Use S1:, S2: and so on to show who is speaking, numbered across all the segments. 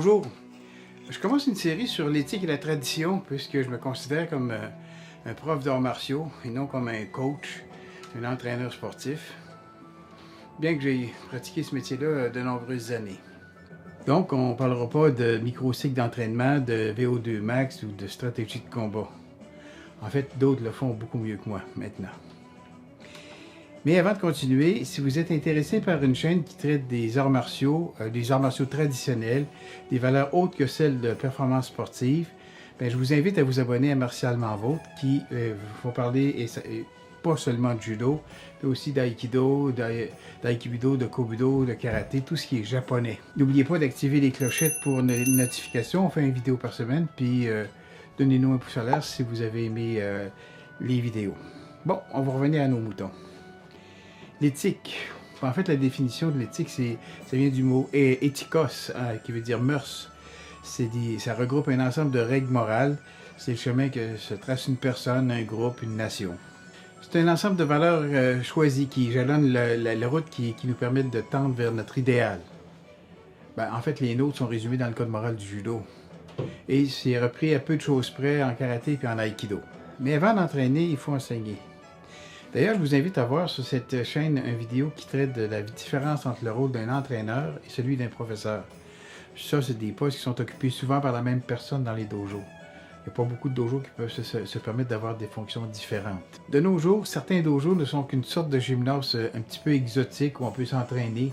S1: Bonjour, je commence une série sur l'éthique et la tradition puisque je me considère comme un prof d'arts martiaux et non comme un coach, un entraîneur sportif, bien que j'ai pratiqué ce métier-là de nombreuses années. Donc, on ne parlera pas de micro-cycle d'entraînement, de VO2 max ou de stratégie de combat. En fait, d'autres le font beaucoup mieux que moi maintenant. Mais avant de continuer, si vous êtes intéressé par une chaîne qui traite des arts martiaux traditionnels, des valeurs autres que celles de performance sportive, ben, je vous invite à vous abonner à Martialement Vôtre qui va parler pas seulement de judo, mais aussi d'aïkido, d'aïkibudo, de kobudo, de karaté, tout ce qui est japonais. N'oubliez pas d'activer les clochettes pour une notification. On fait une vidéo par semaine, puis donnez-nous un pouce en l'air si vous avez aimé les vidéos. Bon, on va revenir à nos moutons. L'éthique. En fait, la définition de l'éthique, ça vient du mot éthikos, qui veut dire mœurs. Ça regroupe un ensemble de règles morales. C'est le chemin que se trace une personne, un groupe, une nation. C'est un ensemble de valeurs choisies qui jalonnent la route qui nous permettent de tendre vers notre idéal. Ben, en fait, les nôtres sont résumés dans le code moral du judo. Et c'est repris à peu de choses près en karaté et en aïkido. Mais avant d'entraîner, il faut enseigner. D'ailleurs, je vous invite à voir sur cette chaîne une vidéo qui traite de la différence entre le rôle d'un entraîneur et celui d'un professeur. Ça, c'est des postes qui sont occupés souvent par la même personne dans les dojos. Il n'y a pas beaucoup de dojos qui peuvent se permettre d'avoir des fonctions différentes. De nos jours, certains dojos ne sont qu'une sorte de gymnase un petit peu exotique où on peut s'entraîner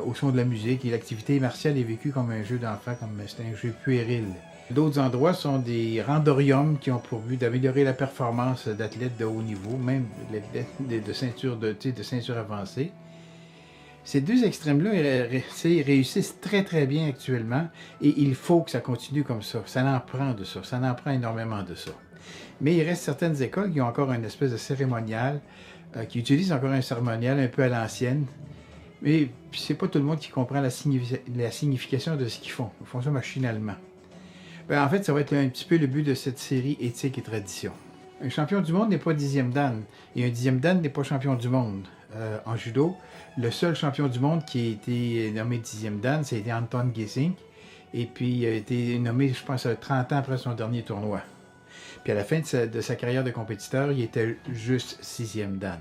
S1: au son de la musique et l'activité martiale est vécue comme un jeu d'enfant, comme c'est un jeu puéril. D'autres endroits sont des randoriums qui ont pour but d'améliorer la performance d'athlètes de haut niveau, même de ceinture avancée. Ces deux extrêmes-là réussissent très très bien actuellement et il faut que ça continue comme ça. Ça en prend de ça, ça en prend énormément de ça. Mais il reste certaines écoles qui ont encore une espèce de cérémonial, qui utilisent encore un cérémonial un peu à l'ancienne. Mais c'est pas tout le monde qui comprend la signification de ce qu'ils font. Ils font ça machinalement. Ben, en fait, ça va être un petit peu le but de cette série éthique et tradition. Un champion du monde n'est pas 10e dan, et un 10e dan n'est pas champion du monde. En judo, le seul champion du monde qui a été nommé 10e dan, c'était Anton Gesink, et puis il a été nommé, je pense, 30 ans après son dernier tournoi. Puis à la fin de sa carrière de compétiteur, il était juste 6e dan.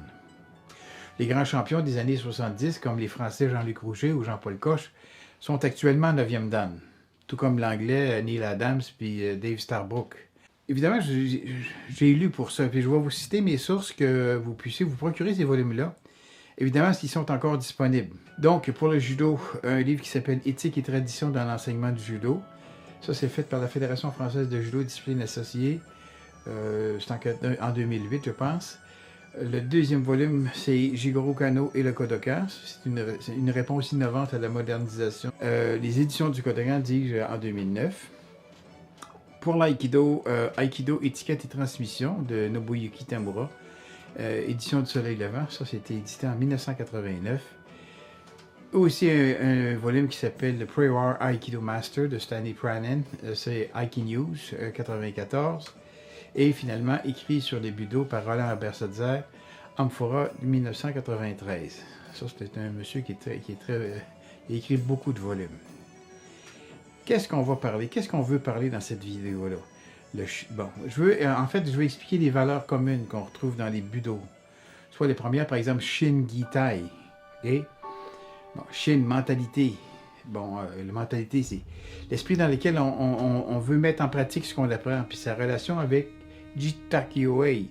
S1: Les grands champions des années 70, comme les Français Jean-Luc Rouget ou Jean-Paul Coche, sont actuellement 9e dan. Tout comme l'anglais Neil Adams puis Dave Starbrook. Évidemment, j'ai lu pour ça, puis je vais vous citer mes sources que vous puissiez vous procurer ces volumes-là. Évidemment, s'ils sont encore disponibles. Donc, pour le judo, un livre qui s'appelle Éthique et tradition dans l'enseignement du judo. Ça, c'est fait par la Fédération française de judo et discipline associée. C'est en 2008, je pense. Le deuxième volume, c'est Jigoro Kano et le Kodokan. C'est une réponse innovante à la modernisation. Les éditions du Kodokan disent en 2009. Pour l'aïkido, Aikido, étiquette et transmission de Nobuyuki Tamura. Édition du Soleil Levant. Ça, c'était édité en 1989. Aussi un volume qui s'appelle le Pre-War Aikido Master de Stanley Pranen. C'est Aiki News 94. Et finalement, écrit sur les budo par Roland Abersadzer, Amphora 1993. Ça, c'est un monsieur qui a écrit beaucoup de volumes. Qu'est-ce qu'on va parler? Qu'est-ce qu'on veut parler dans cette vidéo-là? Je veux expliquer les valeurs communes qu'on retrouve dans les budo. Soit les premières, par exemple, Shin Gitai. Okay? Bon, Shin, mentalité. La mentalité, c'est l'esprit dans lequel on veut mettre en pratique ce qu'on apprend, puis sa relation avec Jitakyoei,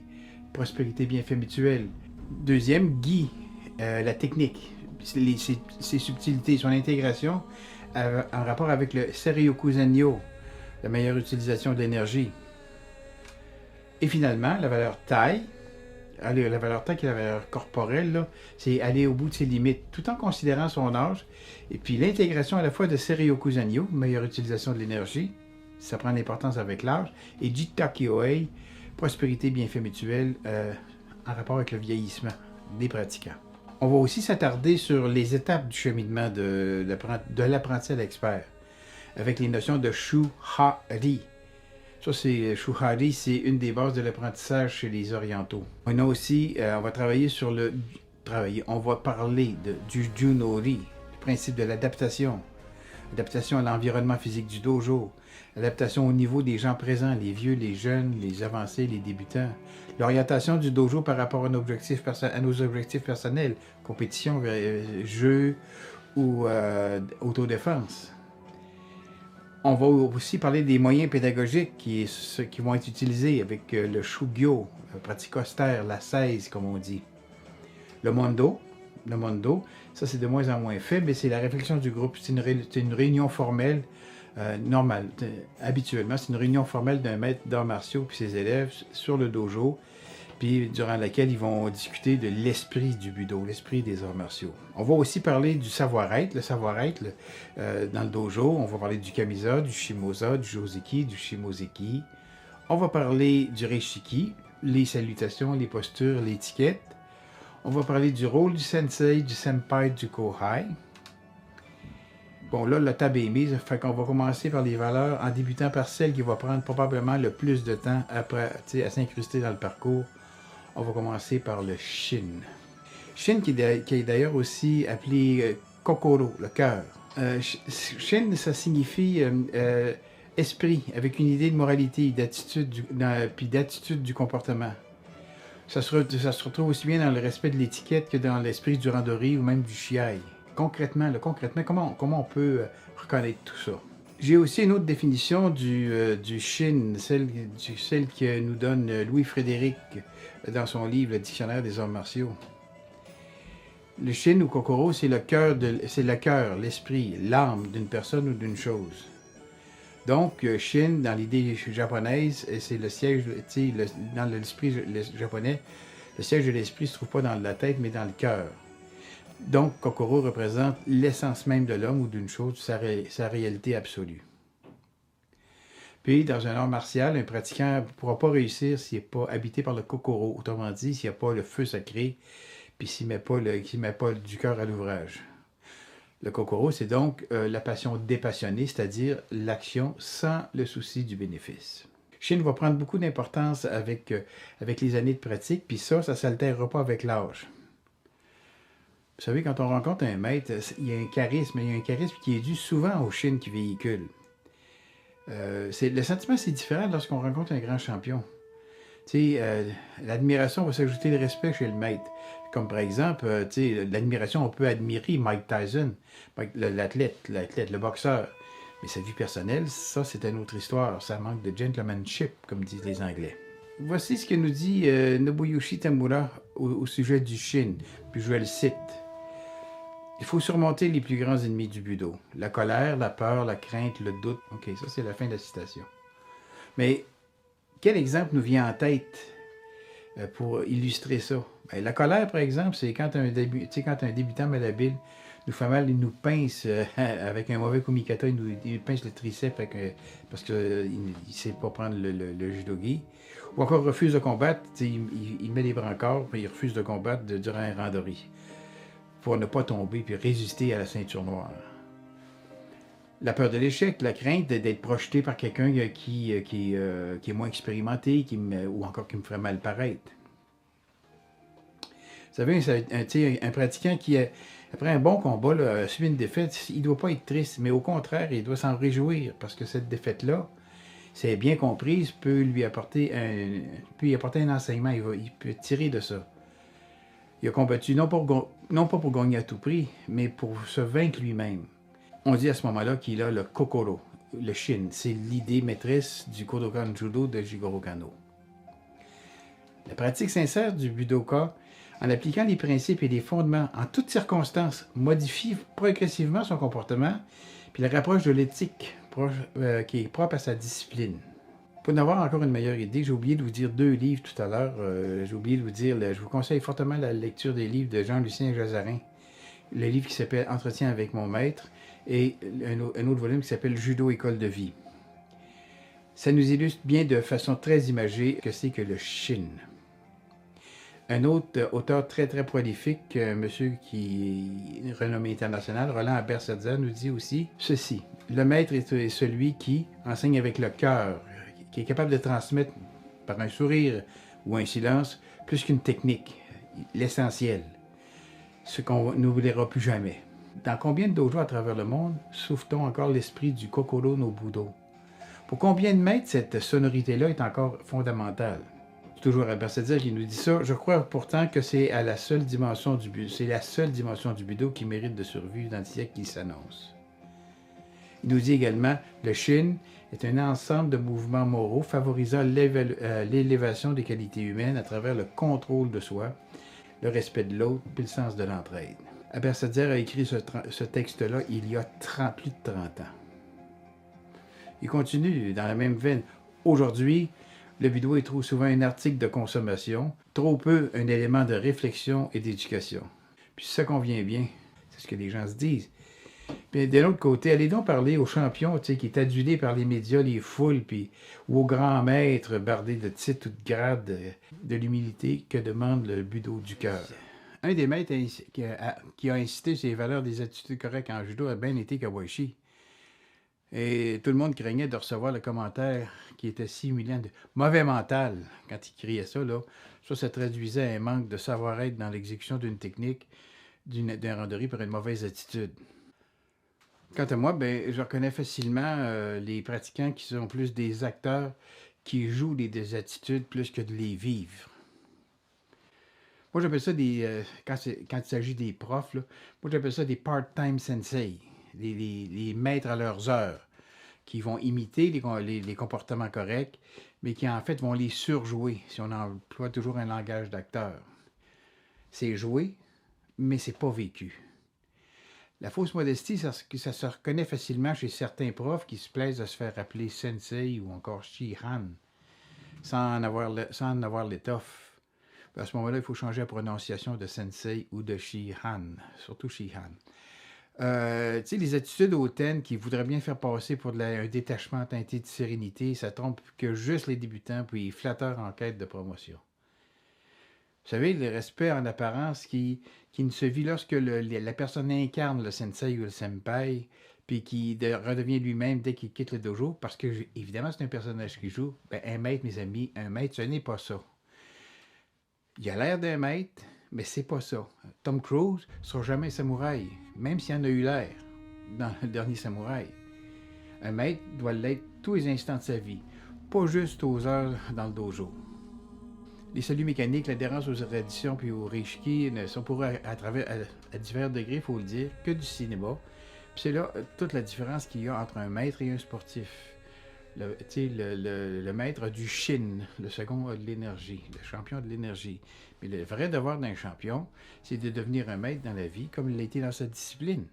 S1: prospérité, bienfait mutuel. Deuxième, Gi, la technique, ses subtilités, son intégration en rapport avec le Seiryoku-zenyo, la meilleure utilisation de l'énergie. Et finalement, la valeur Tai, la valeur Tai qui est la valeur corporelle, c'est aller au bout de ses limites, tout en considérant son âge. Et puis l'intégration à la fois de Seiryoku-zenyo, meilleure utilisation de l'énergie, ça prend l'importance avec l'âge, et Jitakyoei, prospérité, bienfait mutuel, en rapport avec le vieillissement des pratiquants. On va aussi s'attarder sur les étapes du cheminement de l'apprenti à l'expert, avec les notions de Shuhari. Ça, Shuhari, c'est une des bases de l'apprentissage chez les orientaux. On a aussi, on va travailler sur on va parler du Junori, le principe de l'adaptation. adaptation à l'environnement physique du dojo, adaptation au niveau des gens présents, les vieux, les jeunes, les avancés, les débutants, l'orientation du dojo par rapport à nos objectifs personnels, compétition, jeu ou autodéfense. On va aussi parler des moyens pédagogiques qui vont être utilisés avec le shugyo, la pratique austère, la 16 comme on dit. Le mondo, ça c'est de moins en moins fait, mais c'est la réflexion du groupe. C'est une réunion formelle normale. Habituellement, c'est une réunion formelle d'un maître d'arts martiaux et ses élèves sur le dojo, puis durant laquelle ils vont discuter de l'esprit du budo, l'esprit des arts martiaux. On va aussi parler du savoir-être, dans le dojo. On va parler du kamisa, du shimoza, du joseki, du shimozeki. On va parler du reishiki, les salutations, les postures, l'étiquette. On va parler du rôle du sensei, du senpai, du kohai. Bon, là, la table est mise, fait qu'on va commencer par les valeurs en débutant par celle qui va prendre probablement le plus de temps après, à s'incruster dans le parcours. On va commencer par le shin. Shin qui est d'ailleurs aussi appelé kokoro, le cœur. Shin, ça signifie esprit, avec une idée de moralité, puis d'attitude du comportement. Ça se retrouve aussi bien dans le respect de l'étiquette que dans l'esprit du randori ou même du shiai. Concrètement, comment on peut reconnaître tout ça? J'ai aussi une autre définition du shin, celle que nous donne Louis-Frédéric dans son livre Le Dictionnaire des arts martiaux. Le shin ou kokoro, c'est le cœur, l'esprit, l'âme d'une personne ou d'une chose. Donc, shin, dans l'idée japonaise, c'est le siège, dans l'esprit japonais, le siège de l'esprit ne se trouve pas dans la tête, mais dans le cœur. Donc, kokoro représente l'essence même de l'homme ou d'une chose, sa réalité absolue. Puis, dans un art martial, un pratiquant ne pourra pas réussir s'il n'est pas habité par le kokoro, autrement dit, s'il n'y a pas le feu sacré, puis s'il ne met pas du cœur à l'ouvrage. Le kokoro, c'est donc la passion dépassionnée, c'est-à-dire l'action sans le souci du bénéfice. Shin va prendre beaucoup d'importance avec les années de pratique, puis ça ne s'altérera pas avec l'âge. Vous savez, quand on rencontre un maître, il y a un charisme qui est dû souvent au shin qui véhicule. Le sentiment, c'est différent lorsqu'on rencontre un grand champion. L'admiration va s'ajouter le respect chez le maître. Comme par exemple, l'admiration, on peut admirer Mike Tyson, l'athlète, le boxeur. Mais sa vie personnelle, ça, c'est une autre histoire. Ça manque de gentlemanship, comme disent les Anglais. Voici ce que nous dit Nobuyoshi Tamura au sujet du shin, puis je le cite. Il faut surmonter les plus grands ennemis du budo. La colère, la peur, la crainte, le doute. OK, ça c'est la fin de la citation. Mais quel exemple nous vient en tête pour illustrer ça? Ben, la colère, par exemple, c'est quand un débutant malhabile nous fait mal, il nous pince avec un mauvais kumikata, il pince le triceps parce qu'il ne sait pas prendre le judogi. Ou encore refuse de combattre, il met les bras en corps, puis il refuse de combattre durant un randori, pour ne pas tomber puis résister à la ceinture noire. La peur de l'échec, la crainte d'être projeté par quelqu'un qui est moins expérimenté, ou encore qui me ferait mal paraître. Vous savez, un pratiquant qui, après un bon combat, a subi une défaite, il ne doit pas être triste, mais au contraire, il doit s'en réjouir, parce que cette défaite-là, si elle est bien comprise, peut lui apporter un enseignement, il peut tirer de ça. Il a combattu non pas pour gagner à tout prix, mais pour se vaincre lui-même. On dit à ce moment-là qu'il a le kokoro, le shin. C'est l'idée maîtresse du Kodokan Judo de Jigoro Kano. La pratique sincère du budoka, en appliquant les principes et les fondements en toutes circonstances, modifie progressivement son comportement, puis la rapproche de l'éthique qui est propre à sa discipline. Pour en avoir encore une meilleure idée, j'ai oublié de vous dire 2 livres tout à l'heure. Je vous conseille fortement la lecture des livres de Jean-Lucien Jazarin. Le livre qui s'appelle Entretien avec mon maître et un autre volume qui s'appelle Judo École de vie. Ça nous illustre bien de façon très imagée ce que c'est que le shin. Un autre auteur très très prolifique, monsieur qui est renommé international, Roland Albert-Serza, nous dit aussi ceci. Le maître est celui qui enseigne avec le cœur, qui est capable de transmettre par un sourire ou un silence plus qu'une technique, l'essentiel, ce qu'on n'oubliera plus jamais. Dans combien de dojos à travers le monde souffle-t-on encore l'esprit du Kokoro no Budo? Pour combien de mètres cette sonorité-là est encore fondamentale? C'est toujours Albert Sadzer qui nous dit ça. Je crois pourtant que c'est la seule dimension du Budo qui mérite de survivre dans le siècle qui s'annonce. Il nous dit également le Shin est un ensemble de mouvements moraux favorisant l'élévation des qualités humaines à travers le contrôle de soi, le respect de l'autre et le sens de l'entraide. Albert Sadzer a écrit ce texte-là il y a plus de 30 ans. Il continue dans la même veine. Aujourd'hui, le Budo est trop souvent un article de consommation, trop peu un élément de réflexion et d'éducation. Puis ça convient bien, c'est ce que les gens se disent. Puis de l'autre côté, allez donc parler aux champions qui est adulé par les médias, les foules, puis, ou aux grands maîtres bardés de titres ou de grades, de l'humilité que demande le Budo du cœur. Un des maîtres qui a incité ces valeurs des attitudes correctes en judo a bien été Kawashi. Et tout le monde craignait de recevoir le commentaire qui était si humiliant de mauvais mental quand il criait ça. Ça traduisait un manque de savoir-être dans l'exécution d'une technique, d'un randonnée pour une mauvaise attitude. Quant à moi, je reconnais facilement les pratiquants qui sont plus des acteurs qui jouent des attitudes plus que de les vivre. Moi, j'appelle ça quand il s'agit des profs, moi, j'appelle ça des part-time sensei, les maîtres à leurs heures, qui vont imiter les comportements corrects, mais qui en fait vont les surjouer, si on emploie toujours un langage d'acteur. C'est joué, mais c'est pas vécu. La fausse modestie, ça se reconnaît facilement chez certains profs qui se plaisent à se faire appeler sensei ou encore shihan, sans en avoir l'étoffe. À ce moment-là, il faut changer la prononciation de sensei ou de shihan, surtout shihan. Les attitudes hautaines qui voudraient bien faire passer pour un détachement teinté de sérénité, ça trompe que juste les débutants puis les flatteurs en quête de promotion. Vous savez, le respect en apparence qui ne se vit lorsque la personne incarne le sensei ou le senpai, puis qui redevient lui-même dès qu'il quitte le dojo, parce que, évidemment, c'est un personnage qui joue. Un maître, mes amis, un maître, ce n'est pas ça. Il a l'air d'un maître, mais c'est pas ça. Tom Cruise ne sera jamais un samouraï, même s'il en a eu l'air dans le dernier samouraï. Un maître doit l'être tous les instants de sa vie, pas juste aux heures dans le dojo. Les saluts mécaniques, l'adhérence aux traditions puis au reiki ne sont pour eux à divers degrés, il faut le dire, que du cinéma. Puis c'est là toute la différence qu'il y a entre un maître et un sportif. Le maître a du shin, le second a de l'énergie, le champion a de l'énergie. Mais le vrai devoir d'un champion, c'est de devenir un maître dans la vie comme il l'a été dans sa discipline.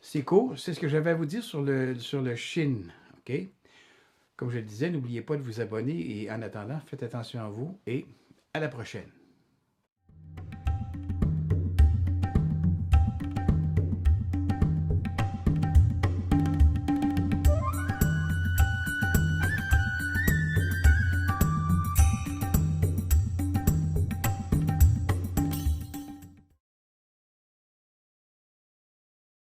S1: C'est court, c'est ce que j'avais à vous dire sur le shin, OK? Comme je le disais, n'oubliez pas de vous abonner et en attendant, faites attention à vous et à la prochaine.